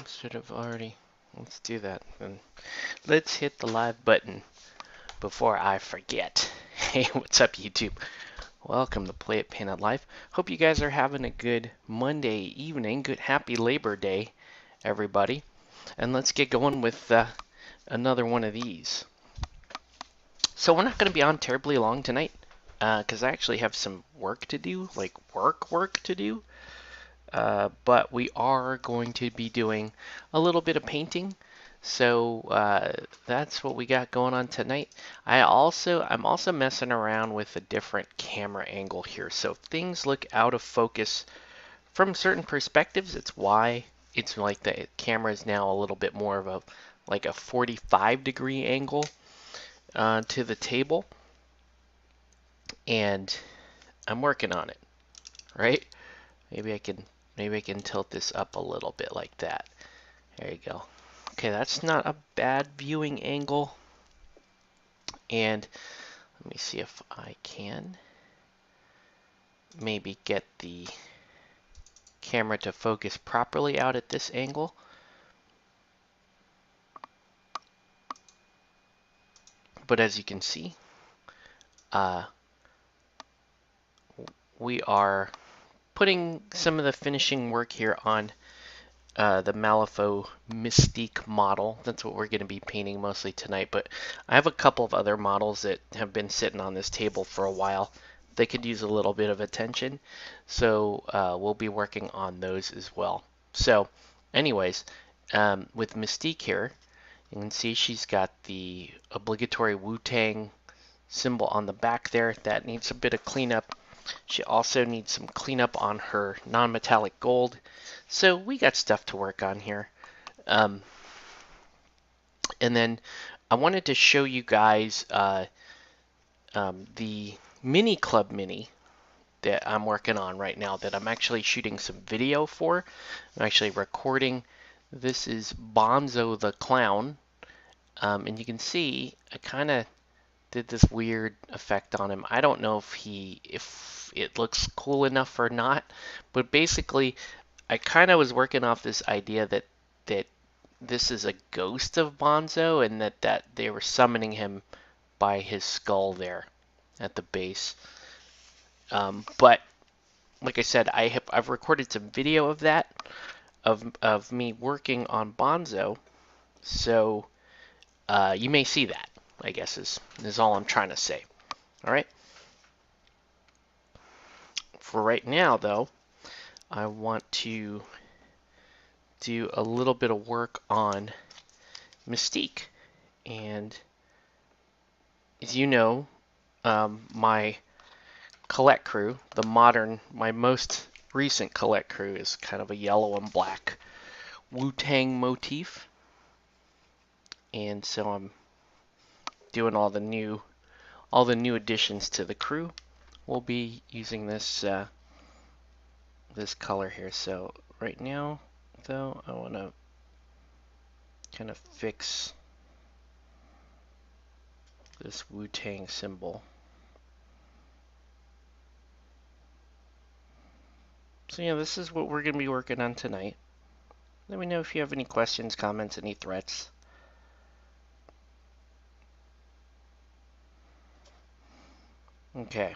Should have already. Let's do that. And let's hit the live button before I forget. Hey, what's up, YouTube? Welcome to Play It Painted Life. Hope you guys are having a good Monday evening. Good happy Labor Day, everybody. And let's get going with another one of these. So we're not going to be on terribly long tonight because I actually have some work to do, like work to do. But we are going to be doing a little bit of painting. So that's what we got going on tonight. I'm also messing around with a different camera angle here. So if things look out of focus from certain perspectives, it's why it's like the camera is now a little bit more of a like a 45-degree angle to the table. And I'm working on it, right? Maybe I can tilt this up a little bit like that. There you go. Okay, that's not a bad viewing angle. And let me see if I can maybe get the camera to focus properly out at this angle. But as you can see, we are putting some of the finishing work here on the Malifaux Mystique model. That's what we're going to be painting mostly tonight, but I have a couple of other models that have been sitting on this table for a while. They could use a little bit of attention, so we'll be working on those as well. So anyways, with Mystique here, you can see she's got the obligatory Wu-Tang symbol on the back there. That needs a bit of cleanup. She also needs some cleanup on her non-metallic gold. So we got stuff to work on here. And then I wanted to show you guys the Mini Club Mini that I'm working on right now that I'm actually shooting some video for. I'm actually recording. This is Bonzo the Clown. And you can see I kind of did this weird effect on him. I don't know if it looks cool enough or not, but basically I kind of was working off this idea that this is a ghost of Bonzo and that they were summoning him by his skull there at the base. But like I said, I've recorded some video of that of me working on Bonzo, so you may see that, I guess is all I'm trying to say. All right. For right now, though, I want to do a little bit of work on Mystique. And as you know, my collect crew, my most recent collect crew is kind of a yellow and black Wu-Tang motif. And so I'm doing all the new additions to the crew. We'll be using this this color here. So right now, though, I want to kind of fix this Wu-Tang symbol. So yeah, this is what we're going to be working on tonight. Let me know if you have any questions, comments, any threats. Okay.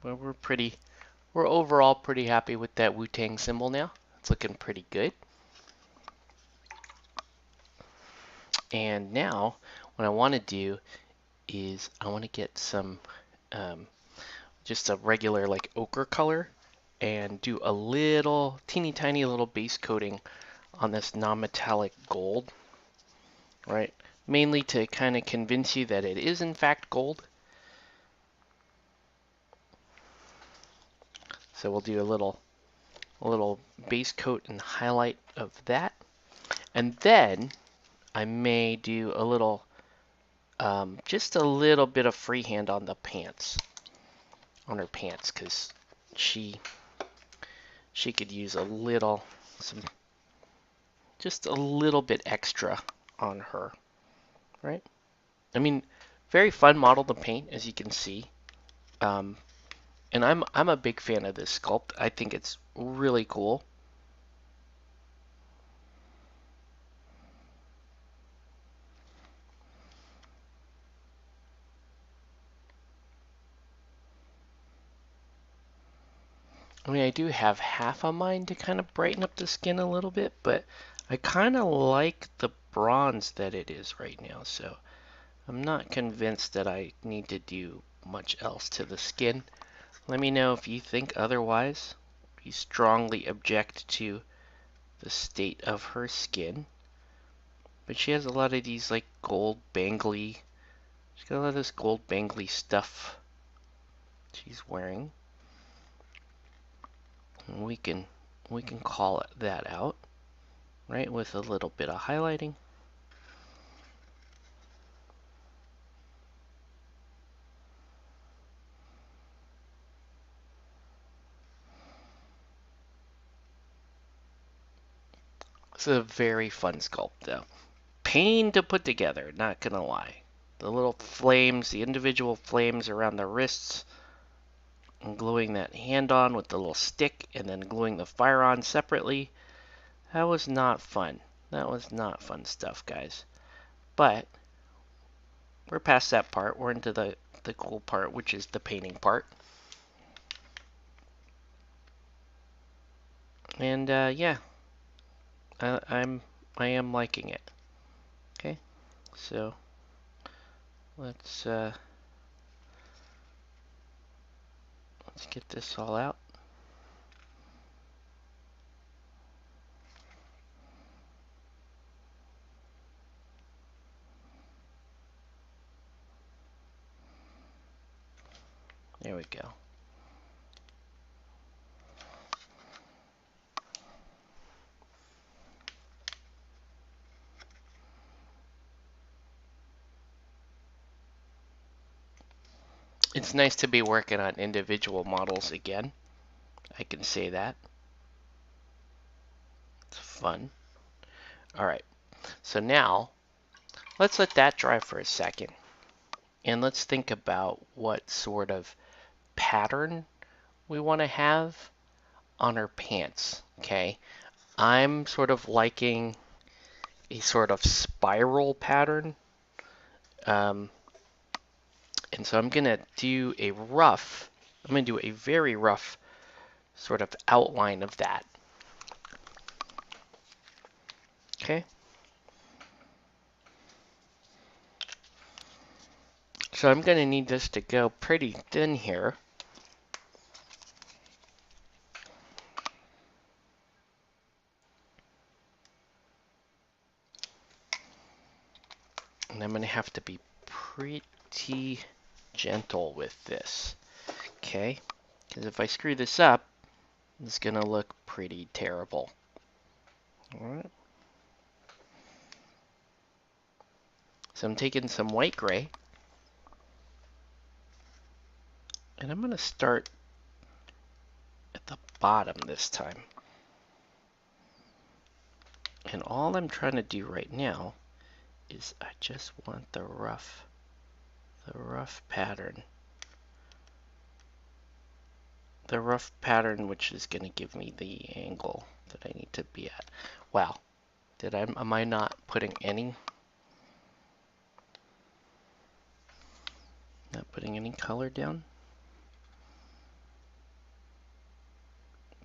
Well, we're overall pretty happy with that Wu-Tang symbol now. It's looking pretty good. And now, what I want to do is I want to get some, just a regular like ochre color and do a little teeny tiny little base coating on this non-metallic gold, right? Mainly to kind of convince you that it is in fact gold. So we'll do a little base coat and highlight of that. And then I may do a little, just a little bit of freehand on the pants, on her pants, because she could use just a little bit extra on her, right? I mean, very fun model to paint, as you can see. And I'm a big fan of this sculpt. I think it's really cool. I mean, I do have half a mind to kind of brighten up the skin a little bit, but I kind of like the bronze that it is right now, so I'm not convinced that I need to do much else to the skin. Let me know if you think otherwise. You strongly object to the state of her skin. But she has a lot of these like gold bangly, she's got a lot of this gold bangly stuff she's wearing. And we can call it that out, right, with a little bit of highlighting. It's a very fun sculpt though. Pain to put together, not gonna lie. The little flames, the individual flames around the wrists, and gluing that hand on with the little stick, and then gluing the fire on separately. That was not fun. That was not fun stuff, guys. But we're past that part. We're into the cool part, which is the painting part. And yeah, I am liking it. Okay, so let's get this all out. There we go. It's nice to be working on individual models again. I can say that. It's fun. Alright, so now let's let that dry for a second. And let's think about what sort of pattern we want to have on our pants. Okay, I'm sort of liking a sort of spiral pattern. And so I'm going to do a very rough sort of outline of that. Okay. So I'm going to need this to go pretty thin here. And I'm going to have to be pretty gentle with this. Okay. Because if I screw this up, it's going to look pretty terrible. Alright. So I'm taking some white gray. And I'm going to start at the bottom this time. And all I'm trying to do right now is I just want the rough pattern. The rough pattern which is going to give me the angle that I need to be at. Wow. Am I not putting any color down?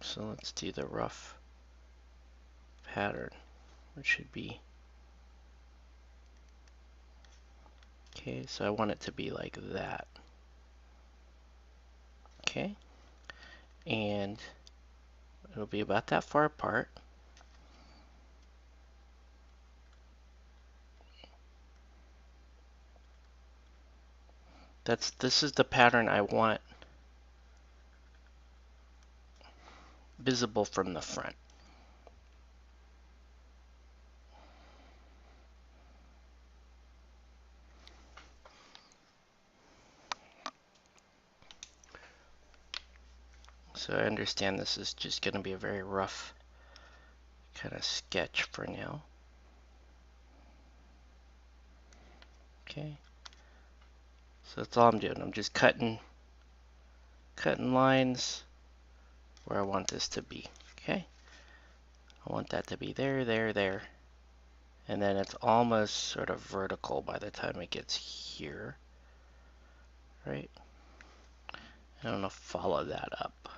So let's do the rough pattern, which should be, okay, so I want it to be like that. Okay, and it'll be about that far apart. This is the pattern I want visible from the front. So I understand this is just going to be a very rough kind of sketch for now. Okay. So that's all I'm doing. I'm just cutting cutting lines where I want this to be. Okay, I want that to be there, there, there. And then it's almost sort of vertical by the time it gets here, right? And I'm gonna follow that up.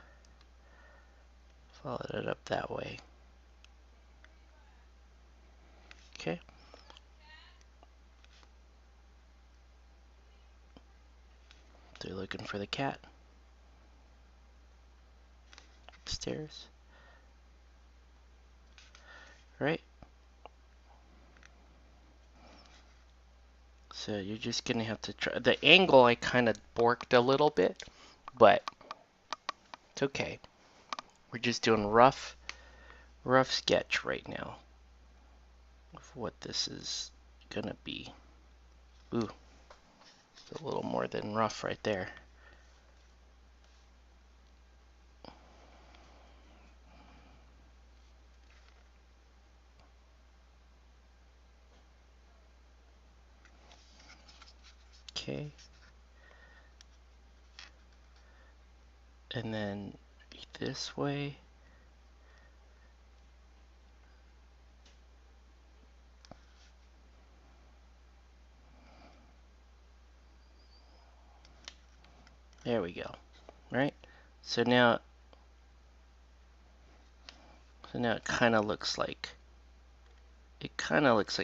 Follow it up that way. Okay. So you're looking for the cat. Stairs. Right? So you're just gonna have to try. The angle I kind of borked a little bit, but it's okay. We're just doing rough sketch right now of what this is gonna be. Ooh, it's a little more than rough right there. Okay. And then this way. There we go. Right? So now it kind of looks like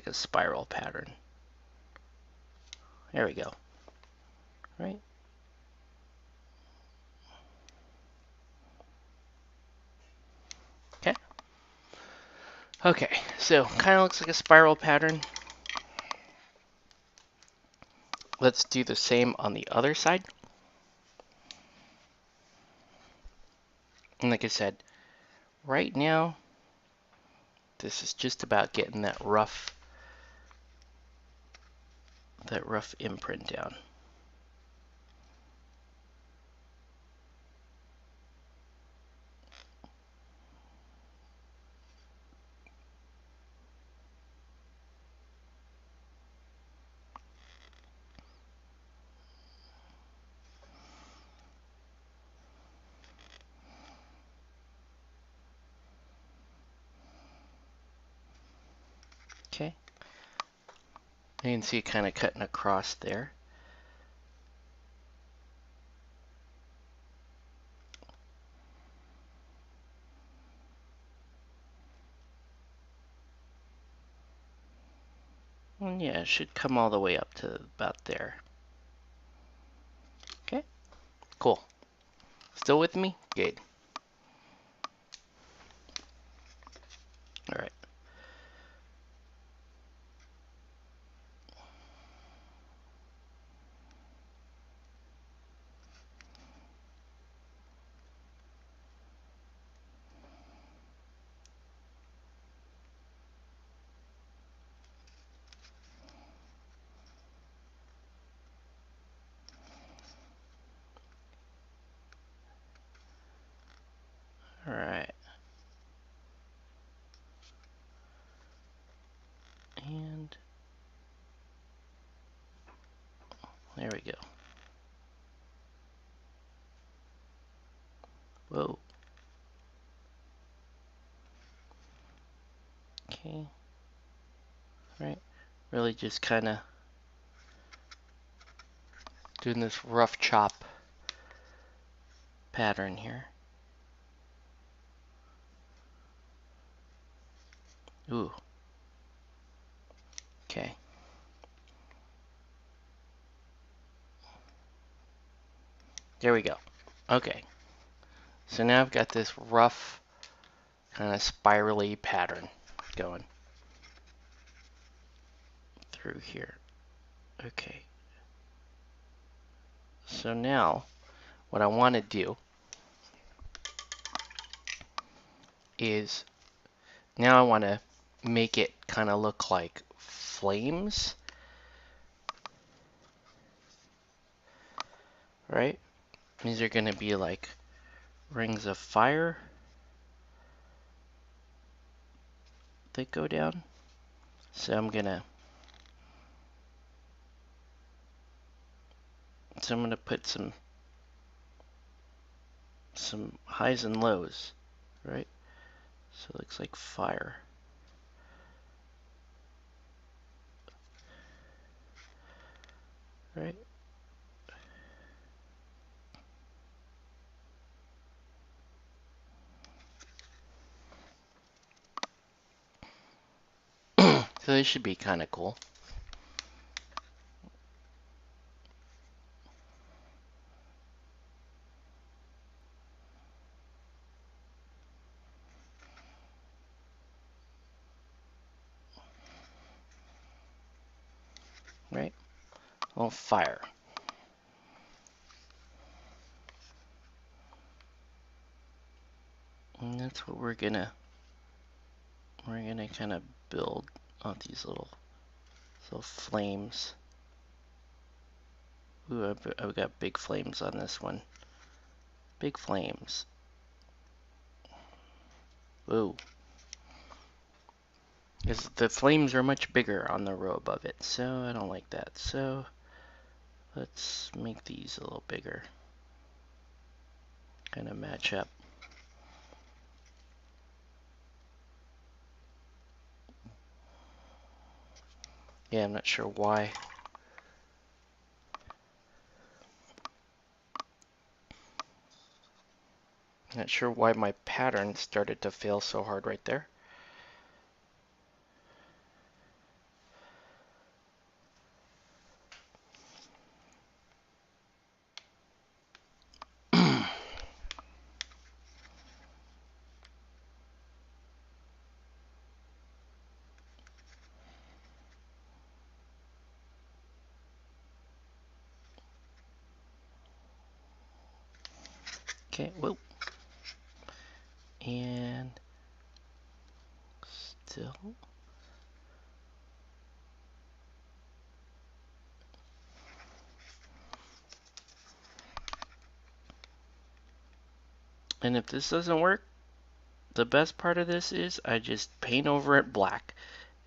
a spiral pattern. There we go. Right? Okay. Okay, so kind of looks like a spiral pattern. Let's do the same on the other side. And like I said, right now, this is just about getting that rough imprint down. Okay. You can see it kind of cutting across there. And yeah, it should come all the way up to about there. Okay, cool. Still with me? Good. All right. All right. And there we go. Whoa. Okay. Right. Really just kind of doing this rough chop pattern here. Ooh. Okay. There we go. Okay. So now I've got this rough kind of spirally pattern going through here. Okay. So now what I want to do is now I want to make it kind of look like flames. Right? These are going to be like rings of fire that go down. So I'm going to put some some highs and lows, right? So it looks like fire. Right? So this should be kind of cool. Right? Oh, fire. And that's what we're gonna kind of build on these little flames. Ooh, I've got big flames on this one. Big flames. Ooh. Because the flames are much bigger on the row above it, so I don't like that. So let's make these a little bigger. Kind of match up. Yeah, I'm not sure why. Not sure why my pattern started to fail so hard right there. Okay, whoa. And still. And if this doesn't work, the best part of this is I just paint over it black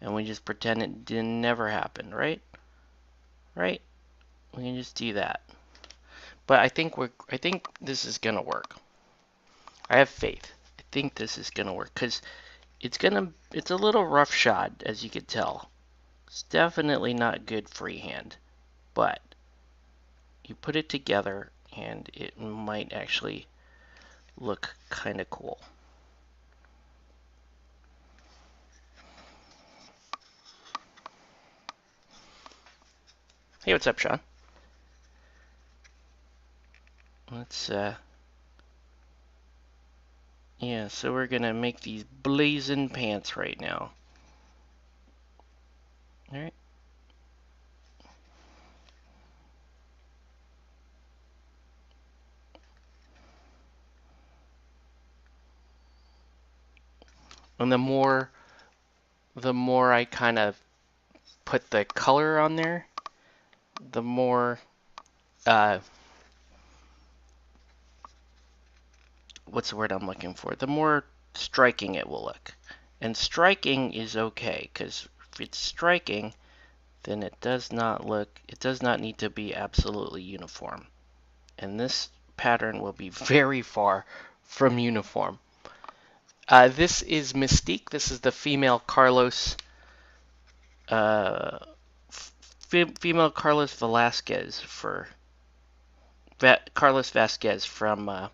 and we just pretend it didn't never happen, right? Right? We can just do that. But I think this is gonna work. I have faith. I think this is gonna work because it's a little roughshod, as you could tell. It's definitely not good freehand, but you put it together and it might actually look kind of cool. Hey, what's up, Sean? Let's yeah, so we're gonna make these blazing pants right now. Alright. And the more I kind of put the color on there, the more what's the word I'm looking for? The more striking it will look. And striking is okay, because if it's striking, then it does not need to be absolutely uniform. And this pattern will be very far from uniform. This is Mystique. This is the female Carlos, female Carlos Velasquez Carlos Vasquez from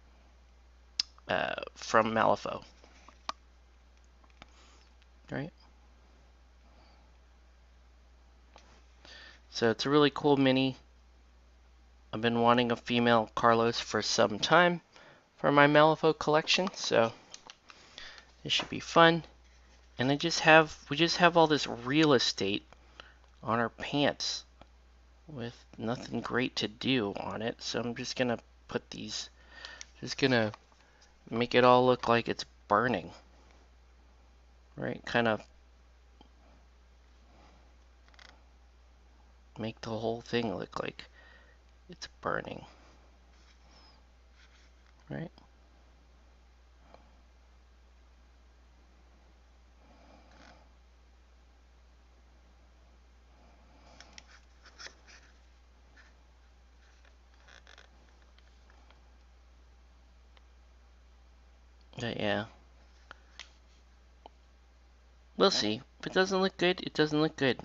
Malifaux. Right? So it's a really cool mini. I've been wanting a female Carlos for some time for my Malifaux collection, so this should be fun. And we just have all this real estate on our pants with nothing great to do on it, so I'm just gonna put these, just gonna make it all look like it's burning, right? Kind of make the whole thing look like it's burning, right? Yeah. We'll see. If it doesn't look good, it doesn't look good.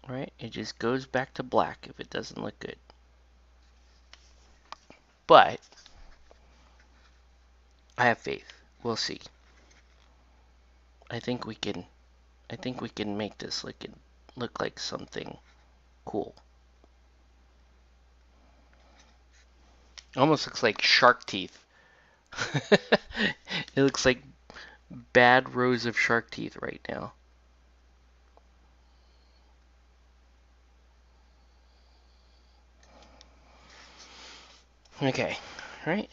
Right? It just goes back to black if it doesn't look good. But I have faith. We'll see. I think we can make this look like something cool. Almost looks like shark teeth. It looks like bad rows of shark teeth right now. Okay, right?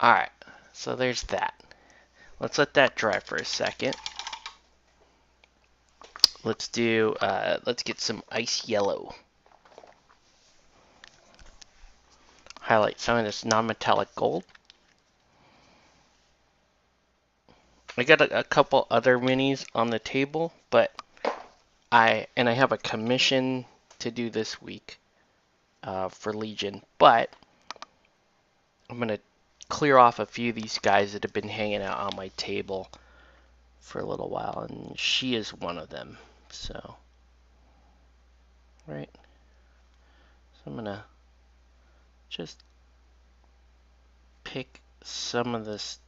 Alright, so there's that. Let's let that dry for a second. Let's get some ice yellow. Highlight some of this non-metallic gold. I got a couple other minis on the table, but I have a commission to do this week for Legion, but I'm going to clear off a few of these guys that have been hanging out on my table for a little while, and she is one of them. So, right. So I'm going to just pick some of this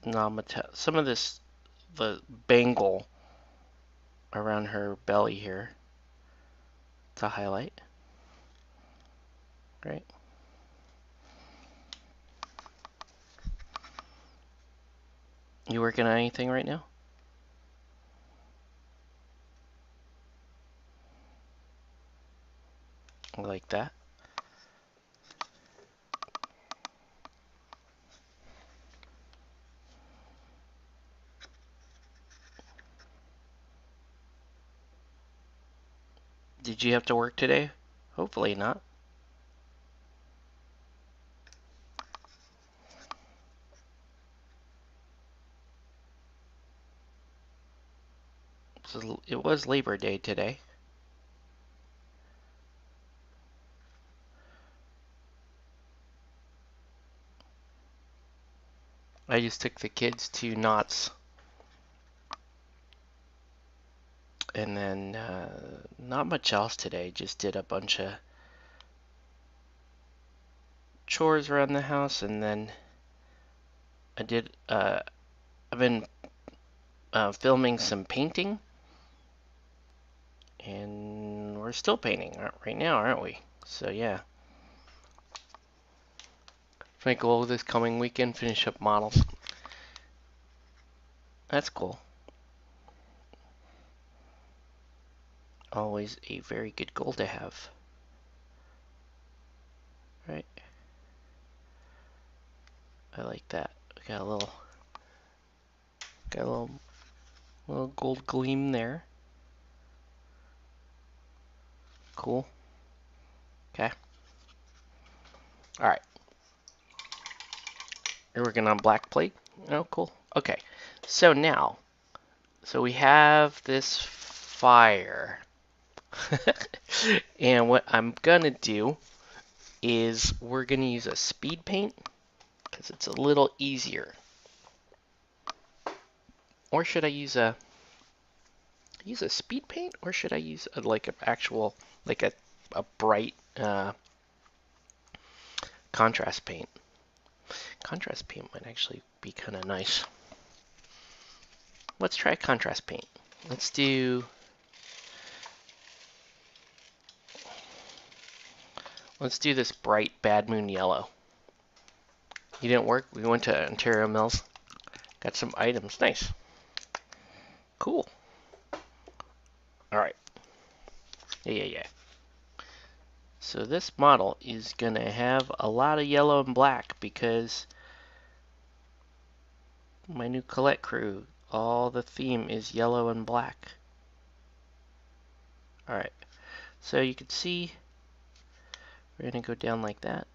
the bangle around her belly here to highlight. Right. You working on anything right now? Like that. Did you have to work today? Hopefully not. So it was Labor Day today. I just took the kids to Knott's. And then not much else today. Just did a bunch of chores around the house, and then I've been filming some painting, and we're still painting right now, aren't we? So yeah. My goal this coming weekend, finish up models. That's cool. Always a very good goal to have. Right? I like that. We got a little gold gleam there. Cool. Okay. Alright. You're working on black plate? Oh, cool. Okay. So now, we have this fire. And what I'm gonna do is we're gonna use a speed paint because it's a little easier. Or should I use a speed paint, or should I use like an actual a bright contrast paint? Contrast paint might actually be kind of nice. Let's try contrast paint. Let's do this bright Bad Moon yellow. You didn't work? We went to Ontario Mills. Got some items. Nice. Cool. Alright. Yeah. So this model is going to have a lot of yellow and black because my new Colette crew, all the theme is yellow and black. Alright. So you can see we're going to go down like that.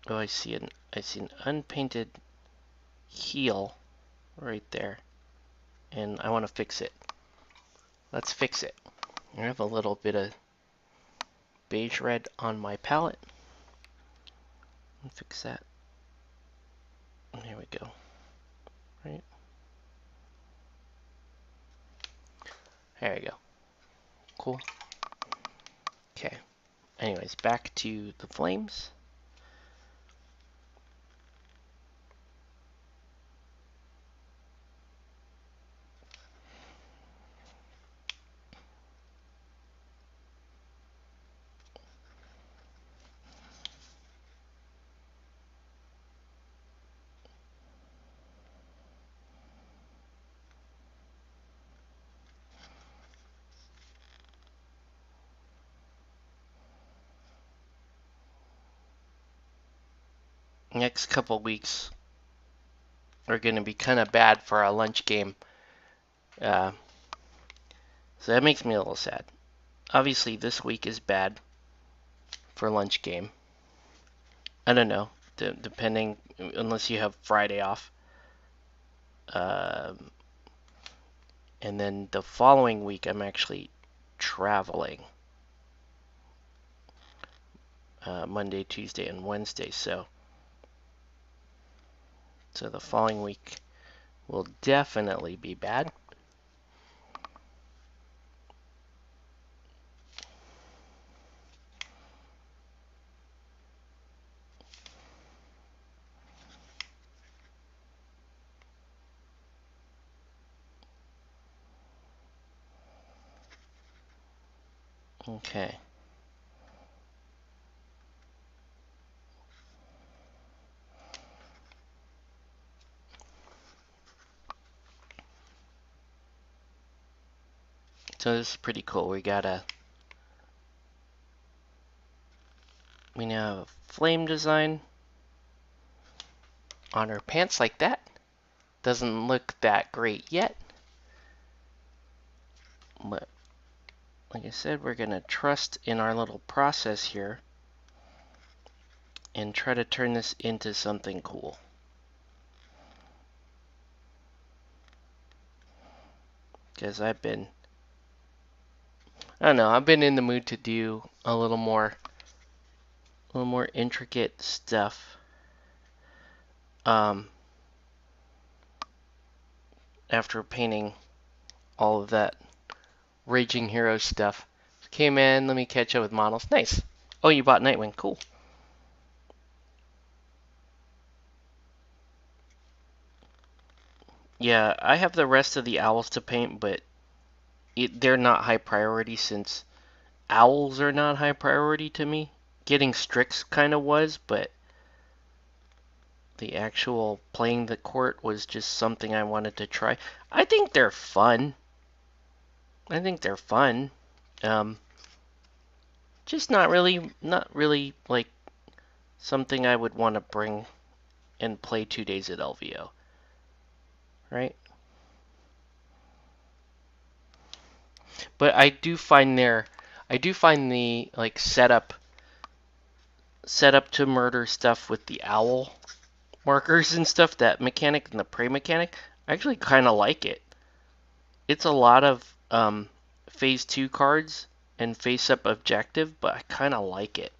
Oh, I see an unpainted heel right there. And I want to fix it. Let's fix it. I have a little bit of beige red on my palette. Fix that. And here we go. Right. There we go. Cool. Okay. Anyways, back to the flames. Next couple weeks are going to be kind of bad for our lunch game. So that makes me a little sad. Obviously, this week is bad for lunch game. I don't know, depending, unless you have Friday off. And then the following week, I'm actually traveling. Monday, Tuesday, and Wednesday. So the following week will definitely be bad. Okay. So this is pretty cool. We now have a flame design on our pants like that. Doesn't look that great yet. But like I said, we're gonna trust in our little process here and try to turn this into something cool. Because I don't know, I've been in the mood to do a little more intricate stuff. After painting all of that Raging Hero stuff. Okay, man, let me catch up with models. Nice. Oh, you bought Nightwing. Cool. Yeah, I have the rest of the owls to paint, but they're not high priority since owls are not high priority to me. Getting Strix kind of was, but the actual playing the court was just something I wanted to try. I think they're fun. Just not really like something I would want to bring and play 2 days at LVO. Right? But I do find the like setup to murder stuff with the owl markers and stuff, that mechanic and the prey mechanic, I actually kind of like it. It's a lot of phase 2 cards and face up objective, but I kind of like it.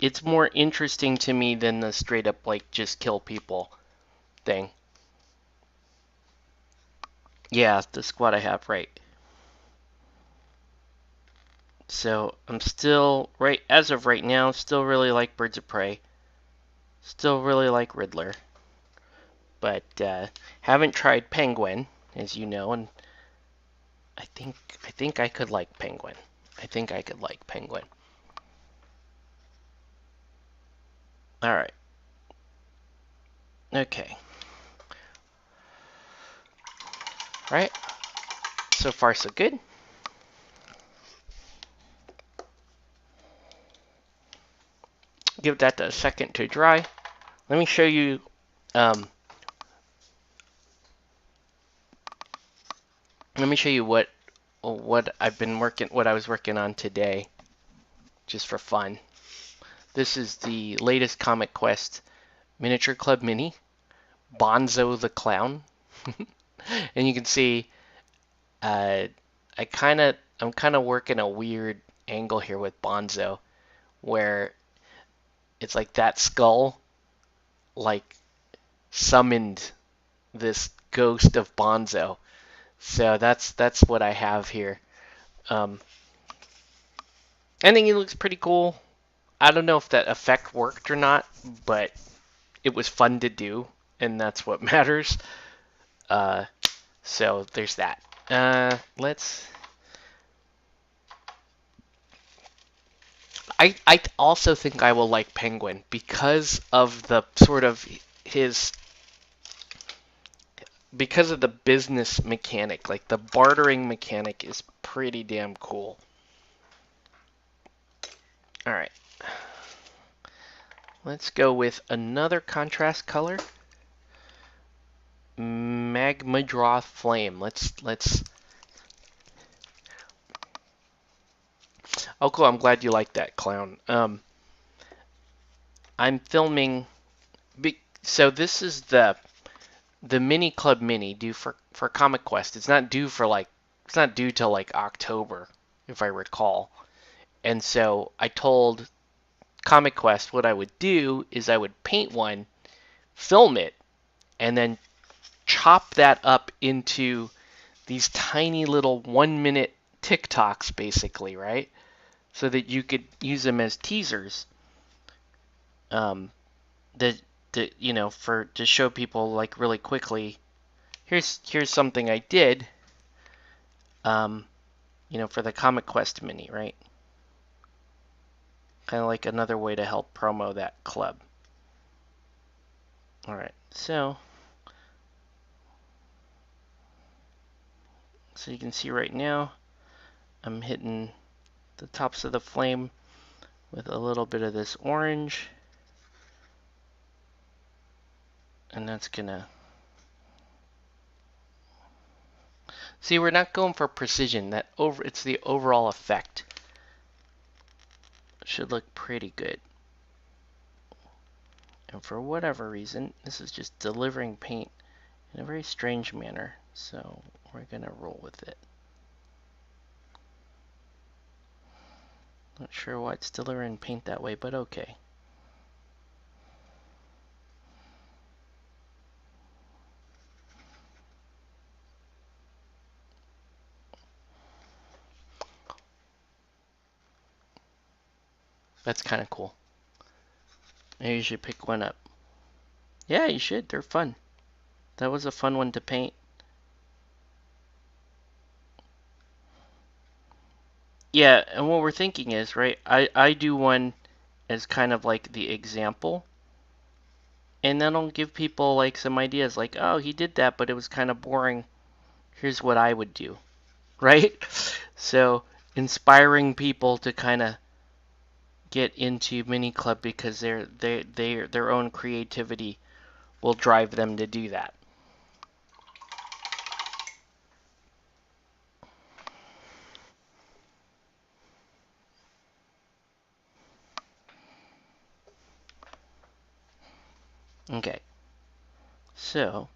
It's more interesting to me than the straight up like just kill people thing. Yeah, the squad I have, right. So I'm still, as of right now, still really like Birds of Prey. Still really like Riddler. But haven't tried Penguin, as you know, and I think I could like Penguin. Alright. Okay. Right. So far, so good. Give that a second to dry. Let me show you what I was working on today, just for fun. This is the latest Comic Quest Miniature Club Mini, Bonzo the Clown. And you can see uh, I'm kind of working a weird angle here with Bonzo, where it's like that skull like summoned this ghost of Bonzo. So that's what I have here. Um, I think he looks pretty cool. I don't know if that effect worked or not, but it was fun to do, and that's what matters. Uh, so there's that. Let's. I also think I will like Penguin because of the sort of his because of the business mechanic. Like the bartering mechanic is pretty damn cool. All right. Let's go with another contrast color. Magma Draw Flame. Let's. Oh, cool. I'm glad you like that, clown. I'm filming. So this is the mini club mini due for Comic Quest. It's not due for like it's not due till like October, if I recall. And so I told Comic Quest what I would do is I would paint one, film it, and then chop that up into these tiny little 1 minute TikToks, basically, right? So that you could use them as teasers. That for to show people like really quickly. Here's something I did. For the Comic Quest mini, right? Kind of like another way to help promo that club. All right, so you can see right now, I'm hitting the tops of the flame with a little bit of this orange, and that's gonna. See, we're not going for precision. It's the overall effect. It should look pretty good. And for whatever reason, this is just delivering paint in a very strange manner. So we're gonna roll with it. Not sure why it's delivering paint that way, but okay. That's kind of cool. Maybe you should pick one up. Yeah, you should. They're fun. That was a fun one to paint. Yeah, and what we're thinking is, right, I do one as kind of like the example, and then I'll give people like some ideas like, oh, he did that, but it was kind of boring. Here's what I would do, right? So inspiring people to kind of get into mini club because their own creativity will drive them to do that. Okay, so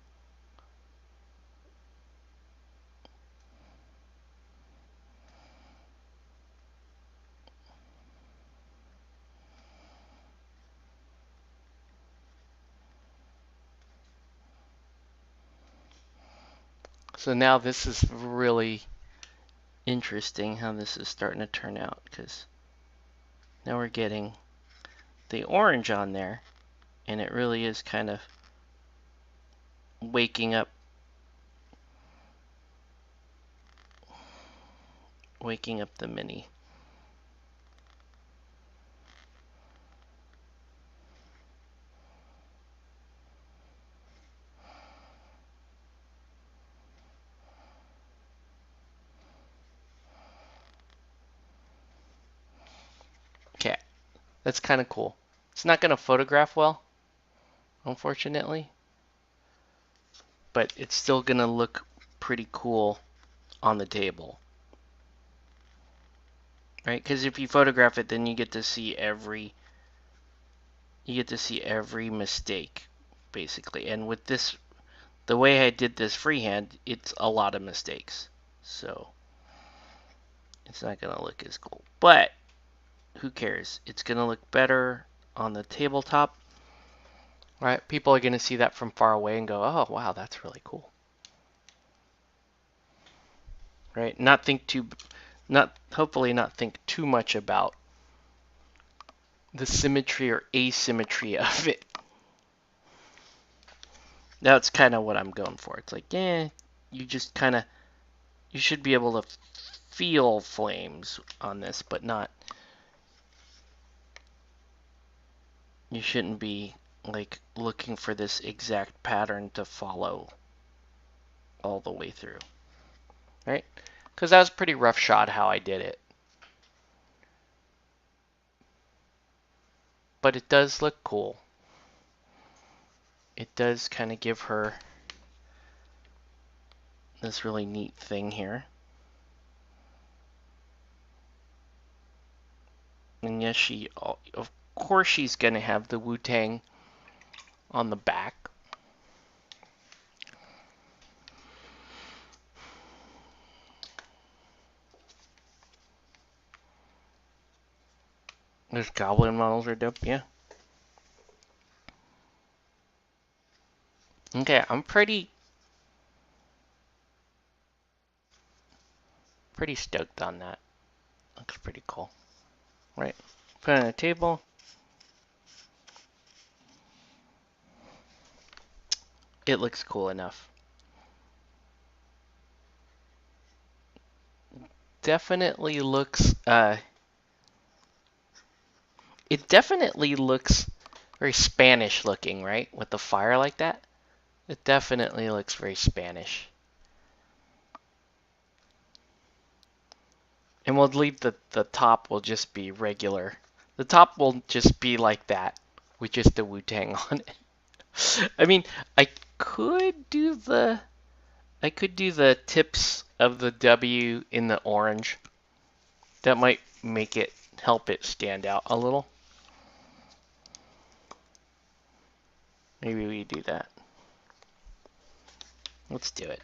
now this is really interesting how this is starting to turn out, because now we're getting the orange on there, and it really is kind of waking up the mini. Okay, that's kind of cool. It's not going to photograph well, unfortunately, but it's still going to look pretty cool on the table. Right? Because if you photograph it, then you get to see every you get to see every mistake, basically. And with this, the way I did this freehand, it's a lot of mistakes. So it's not going to look as cool. But who cares? It's going to look better on the tabletop. Right? People are going to see that from far away and go, oh, wow, that's really cool. Right? Hopefully not think too much about the symmetry or asymmetry of it. That's kind of what I'm going for. It's like, you just kind of, you should be able to feel flames on this, but not, you shouldn't be like looking for this exact pattern to follow all the way through. Right? Because that was a pretty rough shot how I did it. But it does look cool. It does kind of give her this really neat thing here. And yes, of course she's going to have the Wu-Tang on the back. Those goblin models are dope, yeah. Okay, I'm pretty stoked on that. Looks pretty cool. Right. Put it on a table. It looks cool enough. Definitely looks it definitely looks very Spanish looking, right? With the fire like that. It definitely looks very Spanish. And we'll leave the top will just be regular. The top will just be like that with just the Wu-Tang on it. I mean, I could do the tips of the W in the orange. That might make it help it stand out a little. Maybe we do that. Let's do it.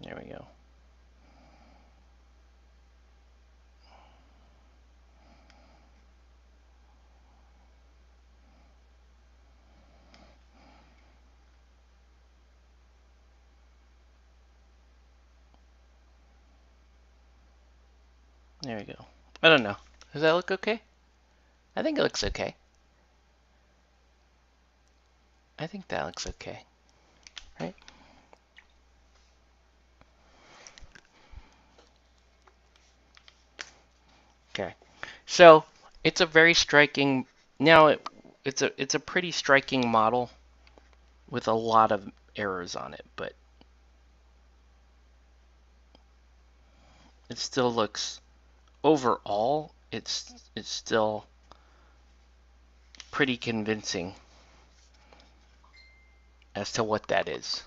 There we go. There we go. I don't know. Does that look okay? I think it looks okay. I think that looks okay. Right? Okay. So it's a very striking. Now it's a pretty striking model with a lot of errors on it, but it still looks overall. It's still pretty convincing as to what that is.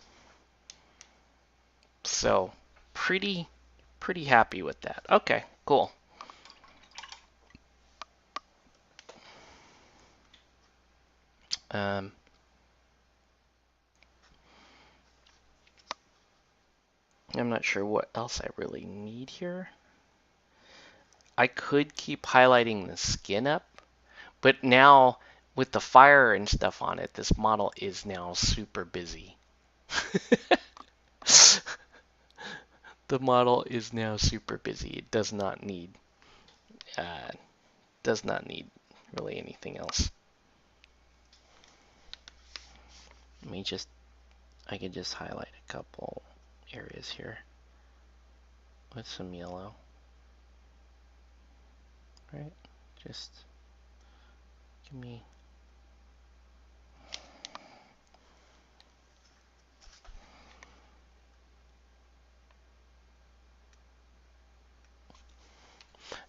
So pretty happy with that. Okay, cool. I'm not sure what else I really need here. I could keep highlighting the skin up, but now with the fire and stuff on it, this model is now super busy. The model is now super busy. It does not need really anything else. I could just highlight a couple areas here with some yellow. Right? Just give me.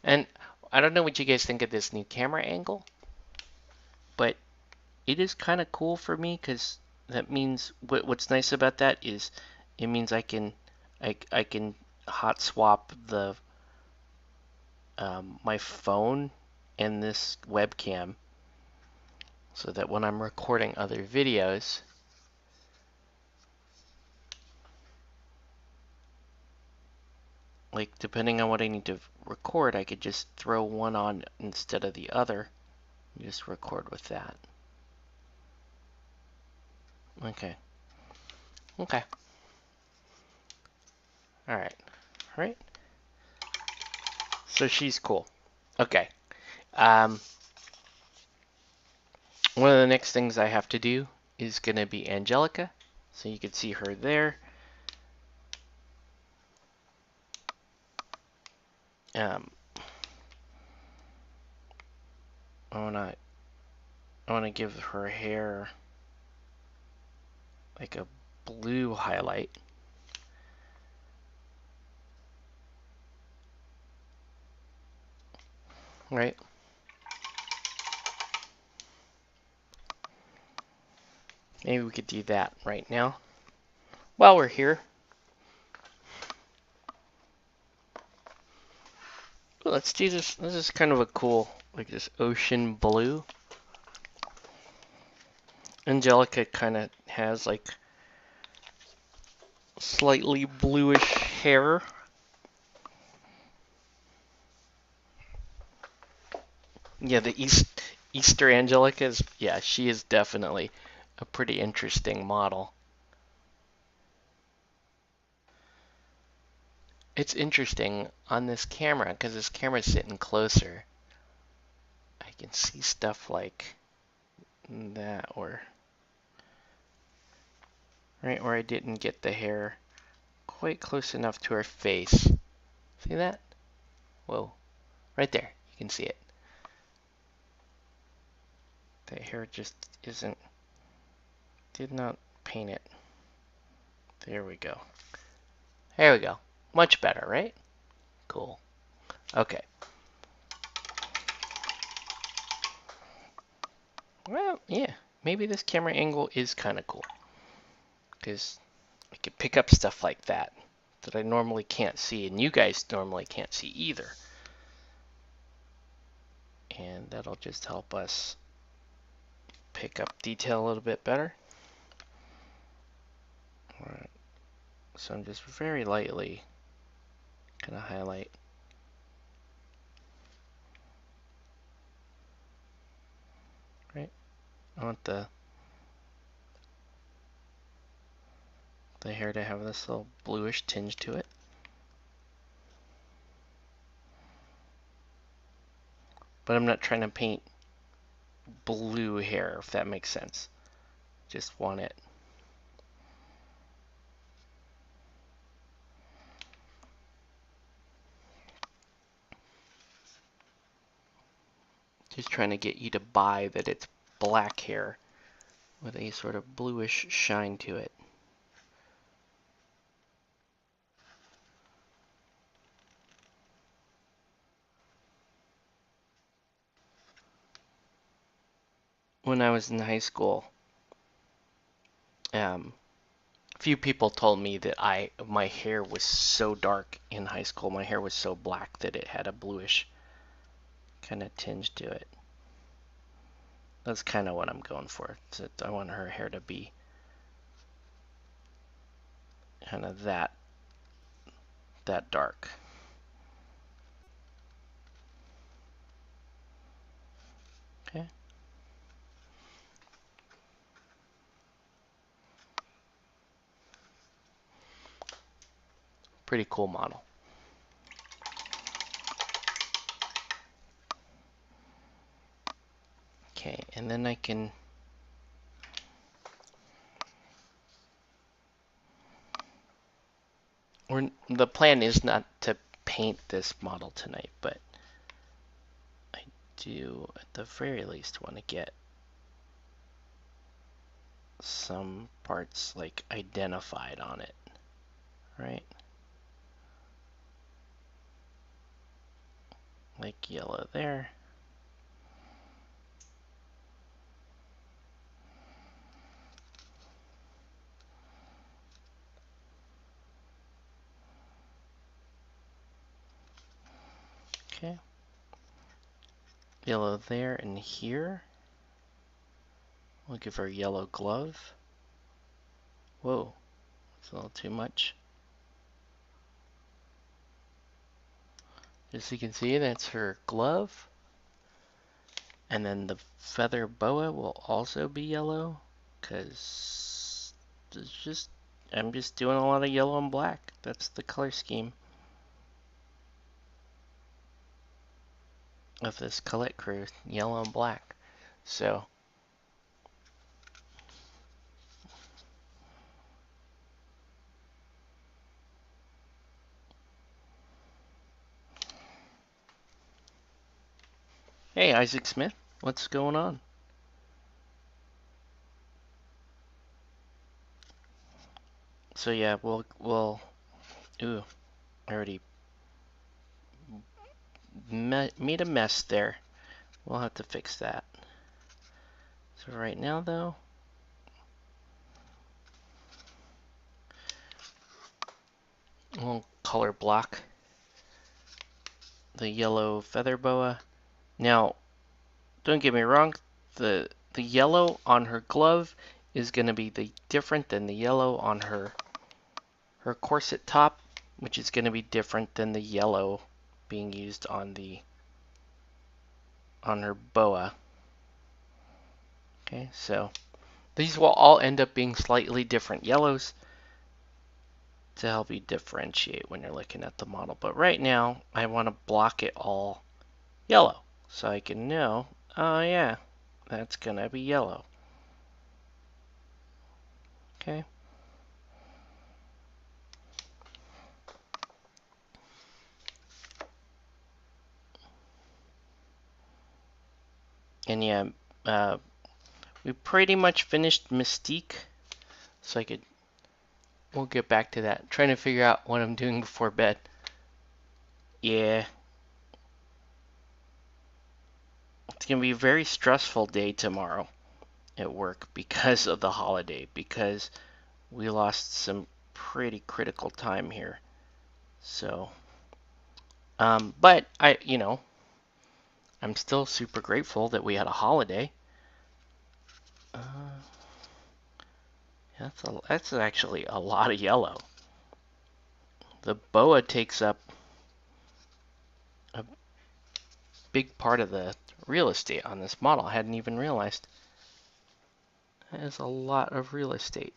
And I don't know what you guys think of this new camera angle, but it is kind of cool for me because that means what's nice about that is it means I can hot swap the my phone and this webcam so that when I'm recording other videos, like depending on what I need to record, I could just throw one on instead of the other and just record with that. Okay. Okay. Alright. Alright. So she's cool. Okay. One of the next things I have to do is going to be Angelica. So you can see her there. Um, I wanna give her hair like a blue highlight. Right? Maybe we could do that right now. While we're here. Let's do this. This is kind of a cool, like this ocean blue. Angelica kind of has like slightly bluish hair. Yeah, the Easter Angelica is, yeah, she is definitely a pretty interesting model. It's interesting on this camera because this camera's sitting closer. I can see stuff like that, or right where I didn't get the hair quite close enough to her face. See that? Whoa, right there, you can see it. The hair just isn't, did not paint it. There we go. There we go. Much better, right? Cool. Okay. Well, yeah, maybe this camera angle is kind of cool. Because I could pick up stuff like that I normally can't see, and you guys normally can't see either. And that'll just help us pick up detail a little bit better. Alright, so I'm just very lightly gonna highlight. Right? I want the hair to have this little bluish tinge to it. But I'm not trying to paint blue hair, if that makes sense. Just want it. Just trying to get you to buy that it's black hair with a sort of bluish shine to it. When I was in high school, a few people told me that my hair was so dark in high school, my hair was so black that it had a bluish kind of tinge to it. That's kind of what I'm going for. I want her hair to be kind of that dark. Okay. Pretty cool model. Okay, and then I can the plan is not to paint this model tonight, but I do at the very least want to get some parts like identified on it, right? Like yellow there. Okay. Yellow there and here. We'll give her a yellow glove. Whoa, that's a little too much. As you can see, that's her glove. And then the feather boa will also be yellow, because I'm just doing a lot of yellow and black. That's the color scheme of this Colette crew, yellow and black. So hey, Isaac Smith, what's going on? So yeah, we'll ooh, I already made a mess there. We'll have to fix that. So right now though, we'll color block the yellow feather boa. Now, don't get me wrong, the yellow on her glove is going to be different than the yellow on her corset top, which is going to be different than the yellow being used on her boa. Okay, so these will all end up being slightly different yellows to help you differentiate when you're looking at the model. But right now, I want to block it all yellow so I can know, oh yeah, that's going to be yellow. Okay. And yeah, we pretty much finished Mystique, so we'll get back to that. Trying to figure out what I'm doing before bed. Yeah. It's going to be a very stressful day tomorrow at work because of the holiday, because we lost some pretty critical time here. So, but I'm still super grateful that we had a holiday. That's actually a lot of yellow. The boa takes up a big part of the real estate on this model. I hadn't even realized. That is a lot of real estate.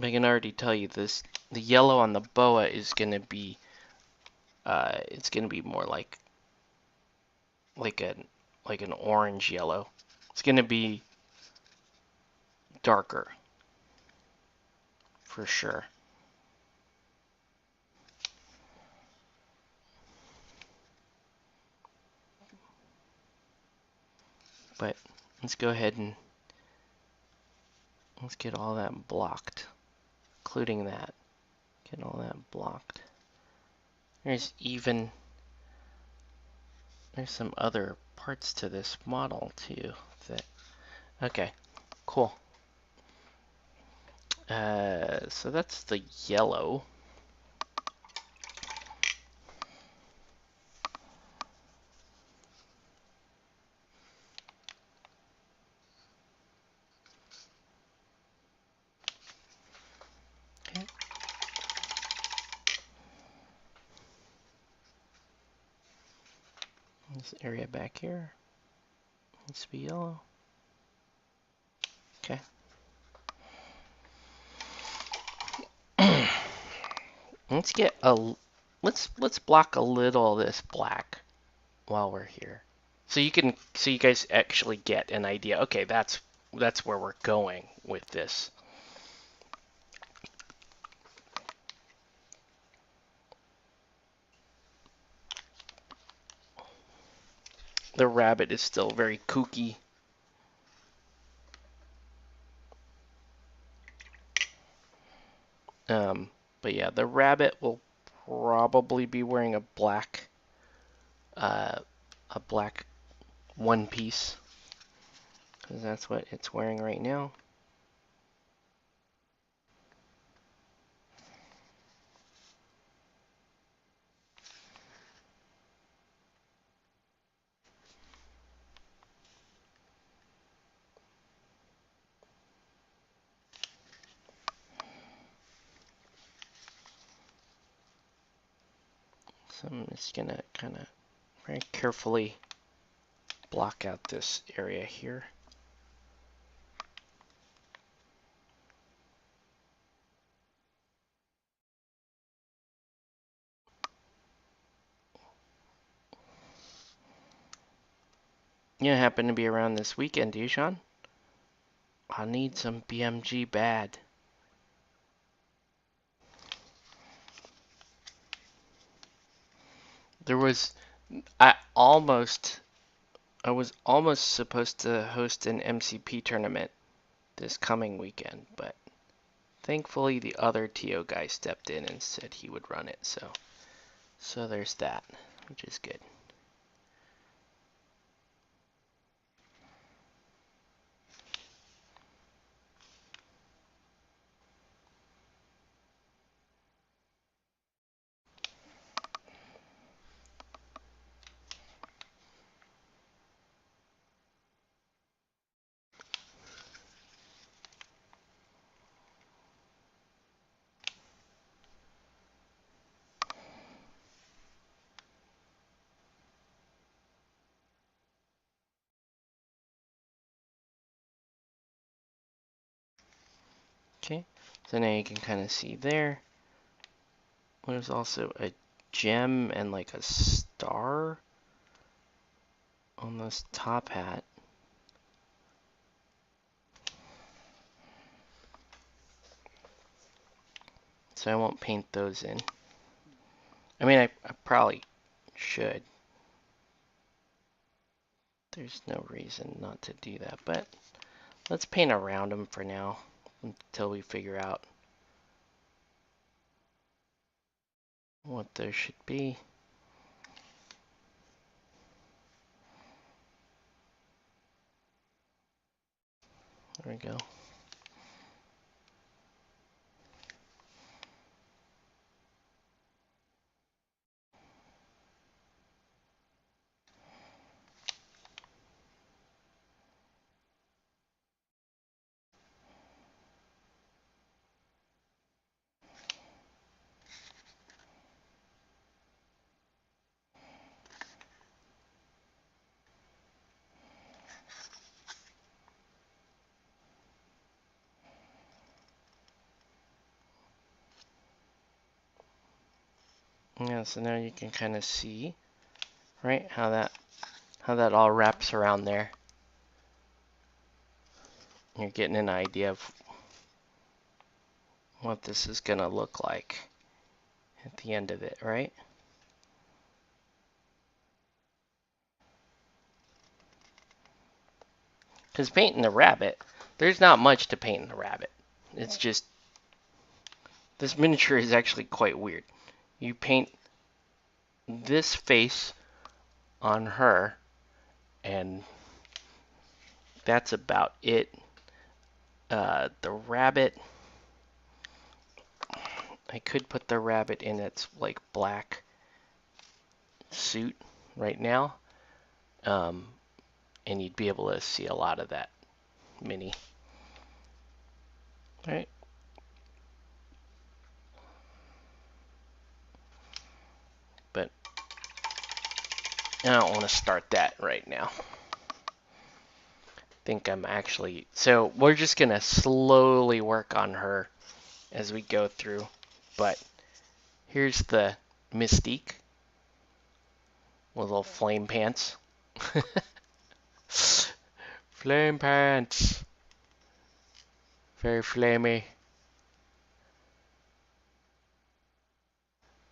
I can already tell you this: the yellow on the boa is going to be, it's going to be more like an orange yellow. It's going to be darker for sure. But let's go ahead and let's get all that blocked, including that. Get all that blocked. There's some other parts to this model too. Okay, cool. So that's the yellow. Okay. This area back here needs to be yellow. Okay. Let's block a little of this black while we're here. So you guys actually get an idea. Okay, that's where we're going with this. The rabbit is still very kooky. But yeah, the rabbit will probably be wearing uh, a black one piece, because that's what it's wearing right now. So I'm just gonna kind of very carefully block out this area here. You happen to be around this weekend, do you, Sean? I need some BMG bad. There was, I almost, I was almost supposed to host an MCP tournament this coming weekend, but thankfully the other TO guy stepped in and said he would run it, so there's that, which is good. Okay, so now you can kind of see there. There's also a gem and like a star on this top hat. So I won't paint those in. I mean, I probably should. There's no reason not to do that, but let's paint around them for now until we figure out what there should be. There we go. Yeah, so now you can kind of see, right, how that all wraps around there. You're getting an idea of what this is gonna look like at the end of it, right? Because painting the rabbit, there's not much to paint in the rabbit. It's just, this miniature is actually quite weird. You paint this face on her, and that's about it. The rabbit, I could put the rabbit in its like black suit right now, and you'd be able to see a lot of that mini. All right. But I don't want to start that right now. I think I'm actually, so we're just gonna slowly work on her as we go through. But here's the Mystique with little flame pants. Flame pants. Very flamey.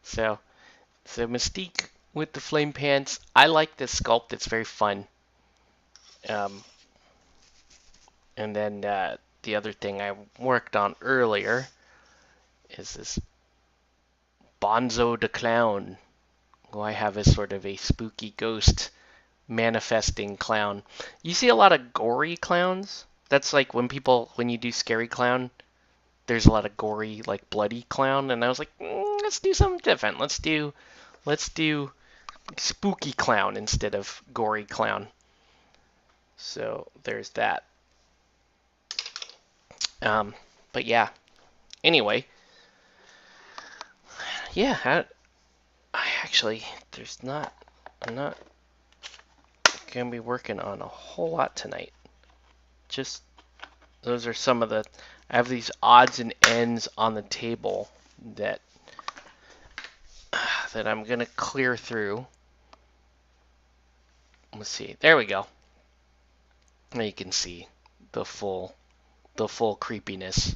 So Mystique with the flame pants. I like this sculpt. It's very fun. Um, and then the other thing I worked on earlier is this Bonzo the Clown, who I have as sort of a spooky ghost manifesting clown. You see a lot of gory clowns. That's like when you do scary clown, there's a lot of gory, like bloody clown, and I was like, let's do something different. Let's do spooky clown instead of gory clown. So there's that. But yeah. Anyway, yeah. I actually, I'm not gonna be working on a whole lot tonight. Just those are some of the. I have these odds and ends on the table that I'm gonna clear through. Let's see. There we go. Now you can see the full creepiness.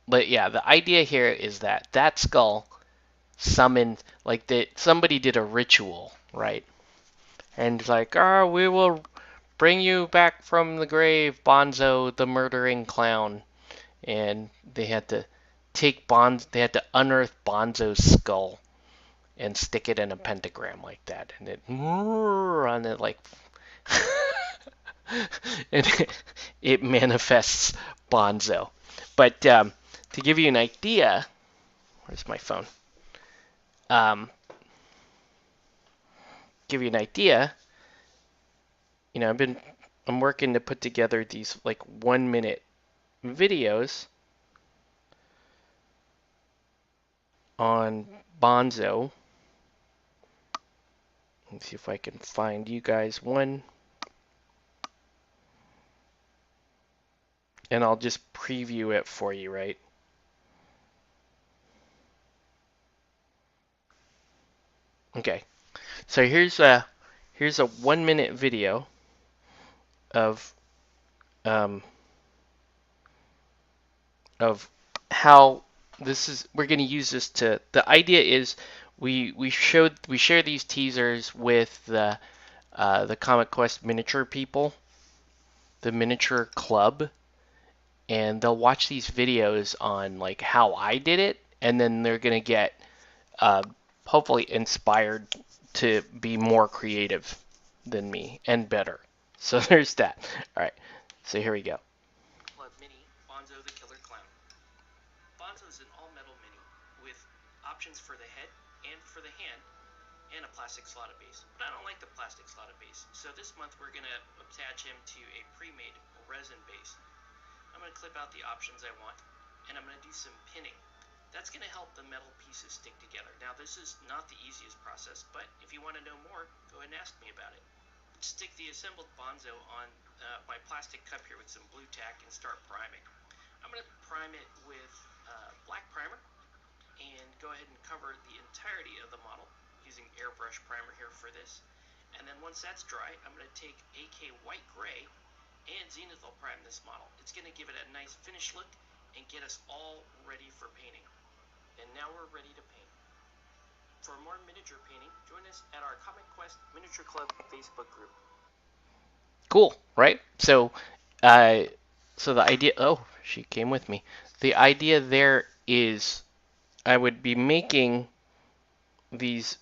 But yeah, the idea here is that skull summoned, like that somebody did a ritual, right? And it's like, oh, we will bring you back from the grave, Bonzo, the murdering clown. And they had to they had to unearth Bonzo's skull and stick it in a pentagram like that, and it like and it manifests Bonzo. But to give you an idea, where's my phone? Give you an idea. You know, I'm working to put together these like 1-minute videos on Bonzo. Let's see if I can find you guys one. And I'll just preview it for you, right? Okay. So here's a 1-minute video of how this is. We're going to use this to. The idea is we share these teasers with the Comic Quest miniature people, the miniature club, and they'll watch these videos on like how I did it, and then they're going to get hopefully inspired to be more creative than me and better. So there's that. All right. So here we go. Club Mini, Bonzo the Killer Clown. Bonzo's an all-metal mini with options for the head and for the hand and a plastic slotted base. But I don't like the plastic slotted base. So this month we're going to attach him to a pre-made resin base. I'm going to clip out the options I want, and I'm going to do some pinning. That's going to help the metal pieces stick together. Now, this is not the easiest process, but if you want to know more, go ahead and ask me about it. Stick the assembled Bonzo on my plastic cup here with some blue tack and start priming. I'm going to prime it with black primer and go ahead and cover the entirety of the model using airbrush primer here for this. And then once that's dry, I'm going to take AK White Gray and Zenithal prime this model. It's going to give it a nice finished look and get us all ready for painting. And now we're ready to paint. For more miniature painting, join us at our Comic Quest Miniature Club Facebook group. Cool, right? So, so the idea. Oh, she came with me. The idea there is, I would be making these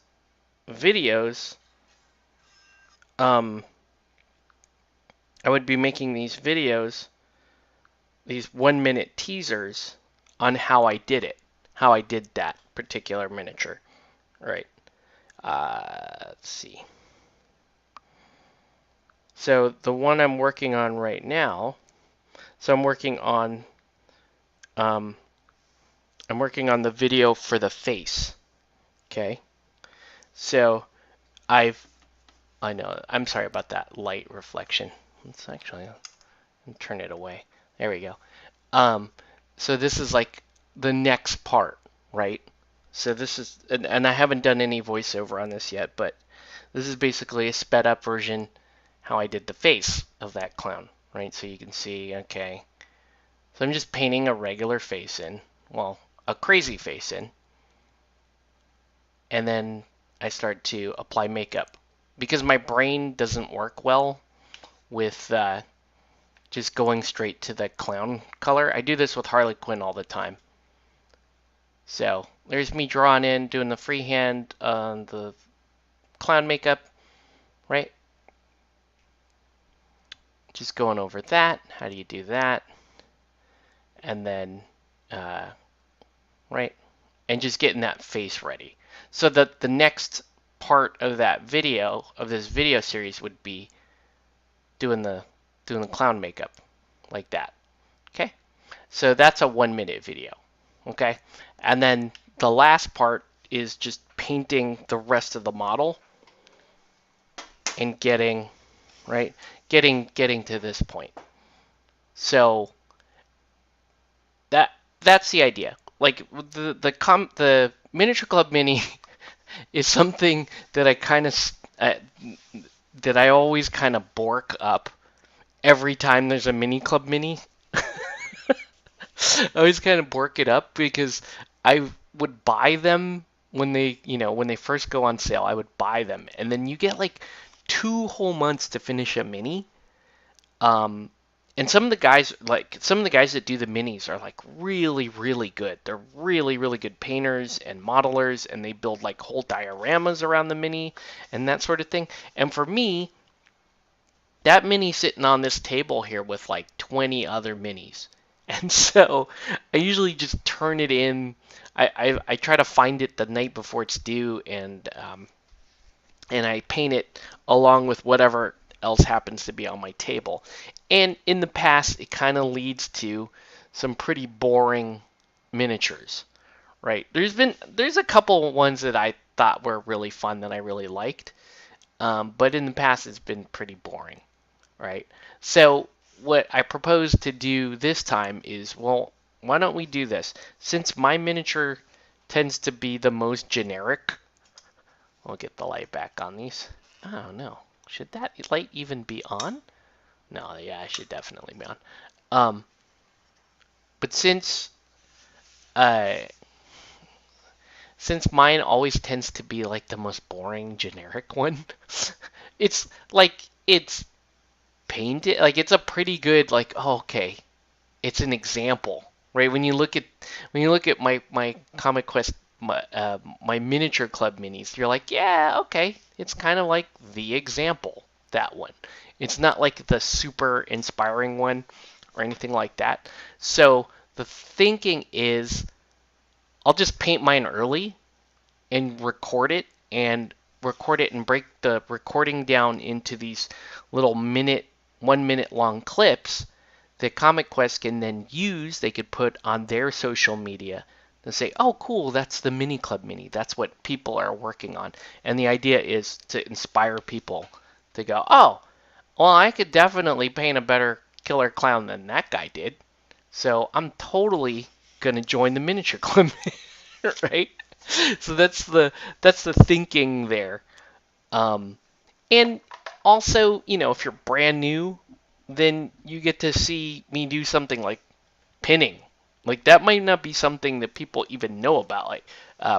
videos. These 1-minute teasers on how I did it, how I did that particular miniature. All right. Let's see. So the one I'm working on right now. So I'm working on the video for the face. Okay. So I know. I'm sorry about that light reflection. Let's actually turn it away. There we go. So this is like the next part, right? So this is, and I haven't done any voiceover on this yet, but this is basically a sped up version how I did the face of that clown, right? So you can see, okay. So I'm just painting a regular face in, well, a crazy face in, and then I start to apply makeup because my brain doesn't work well with just going straight to the clown color. I do this with Harley Quinn all the time. So there's me drawing in, doing the freehand on the clown makeup, right? Just going over that. How do you do that? And then, uh, right? And just getting that face ready. So that the next part of that video, of this video series, would be doing the clown makeup like that. Okay? So that's a 1 minute video. Okay? And then the last part is just painting the rest of the model and getting right, getting to this point. So that's the idea. Like the miniature club mini is something that I kind of that I always kind of bork up every time there's a mini club mini. I always kind of bork it up because I would buy them when they first go on sale. I would buy them, and then you get like 2 whole months to finish a mini. Um, and some of the guys that do the minis are like really, really good. They're really, really good painters and modelers, and they build like whole dioramas around the mini and that sort of thing. And for me, that mini sitting on this table here with like 20 other minis. And so I usually just turn it in. I try to find it the night before it's due, and I paint it along with whatever else happens to be on my table. And in the past, it kind of leads to some pretty boring miniatures, right? There's a couple ones that I thought were really fun that I really liked, but in the past, it's been pretty boring, right? So what I propose to do this time is, well, why don't we do this? Since my miniature tends to be the most generic, we'll get the light back on these. Oh no, should that light even be on? No, yeah, I should definitely be on. Um, but uh, since mine always tends to be like the most boring generic one, it's like it's painted like it's a pretty good like, oh, okay, it's an example, right? When you look at my Comic Quest my miniature club minis, you're like, yeah, okay, it's kind of like the example, that one. It's not like the super inspiring one or anything like that. So the thinking is, I'll just paint mine early and record it and break the recording down into these little 1 minute long clips that Comic Quest can then use. They could put on their social media and say, oh, cool, that's the Mini Club Mini. That's what people are working on. And the idea is to inspire people to go, oh, well, I could definitely paint a better killer clown than that guy did. So I'm totally going to join the Miniature Club, right? So that's the thinking there. Um, and also, if you're brand new, then you get to see me do something like pinning. Like that might not be something that people even know about. Like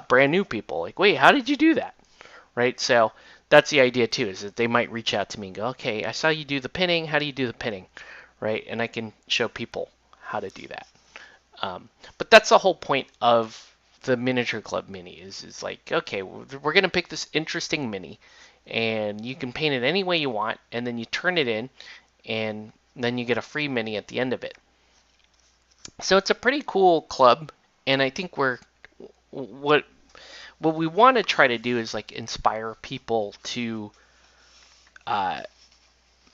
brand new people, like, wait, how did you do that? Right? So that's the idea too, is that they might reach out to me and go, okay, I saw you do the pinning. How do you do the pinning? Right? And I can show people how to do that. But that's the whole point of the miniature club mini is like, okay, we're gonna pick this interesting mini, and you can paint it any way you want, and then you turn it in, and then you get a free mini at the end of it. So it's a pretty cool club, and I think what we want to try to do is like inspire people uh,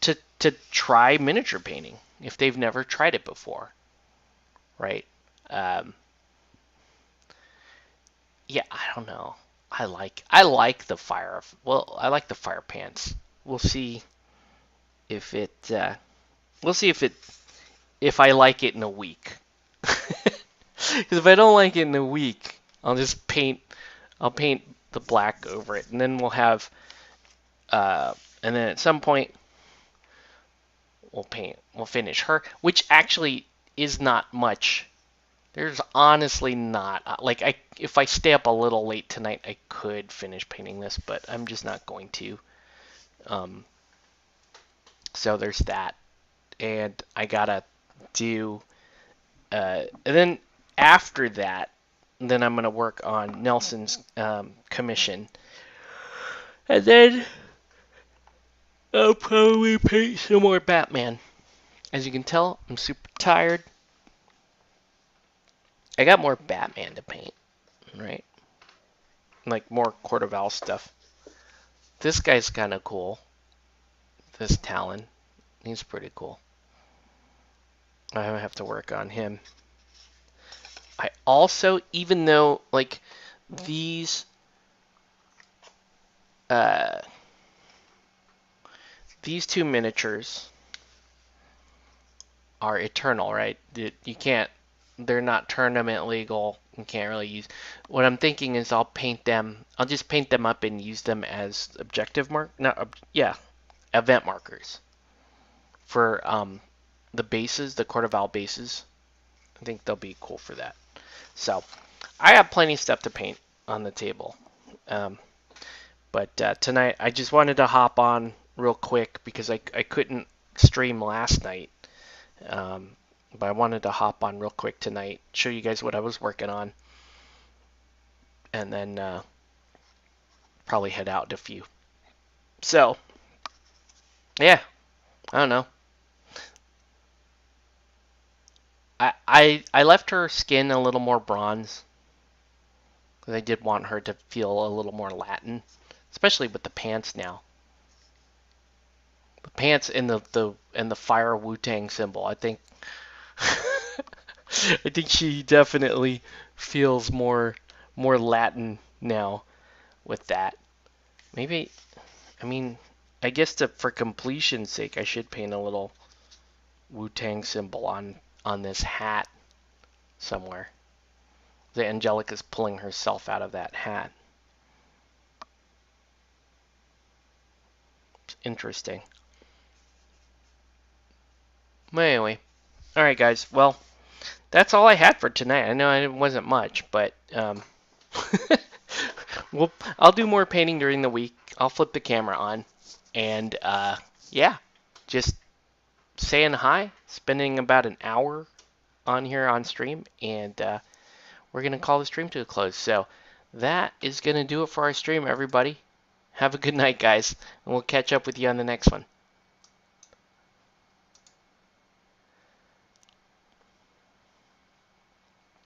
to try miniature painting if they've never tried it before, right? Um, yeah, I don't know. I like the fire. Well, I like the fire pants. We'll see if it. We'll see if I like it in a week. Because if I don't like it in a week, I'll just paint. I'll paint the black over it, and then we'll have. And then at some point, We'll finish her, which actually is not much. There's honestly not like if I stay up a little late tonight, I could finish painting this, but I'm just not going to. Um, so there's that, and I gotta do. And then after that, then I'm going to work on Nelson's commission. And then I'll probably paint some more Batman. As you can tell, I'm super tired. I got more Batman to paint, right? Like more Court of Owls stuff. This guy's kind of cool. This Talon. He's pretty cool. I have to work on him. I also, even though, like, these two miniatures are eternal, right? You can't, they're not tournament legal. You can't really use. What I'm thinking is I'll just paint them up and use them as event markers for the bases, the Court of Owl bases. I think they'll be cool for that. So I have plenty of stuff to paint on the table. But tonight I just wanted to hop on real quick because I couldn't stream last night. But I wanted to hop on real quick tonight, show you guys what I was working on, and then probably head out to a few. So, yeah, I don't know. I left her skin a little more bronze because I did want her to feel a little more Latin, especially with the pants now. The pants and the fire Wu-Tang symbol. I think I think she definitely feels more Latin now with that. Maybe, I mean, I guess for completion's sake, I should paint a little Wu-Tang symbol on this hat somewhere. The Angelica's pulling herself out of that hat. It's interesting. But anyway, all right, guys. Well, that's all I had for tonight. I know it wasn't much, but I'll do more painting during the week. I'll flip the camera on, and yeah, just saying hi, spending about an hour on here on stream, and we're going to call the stream to a close. So that is going to do it for our stream, everybody. Have a good night, guys, and we'll catch up with you on the next one.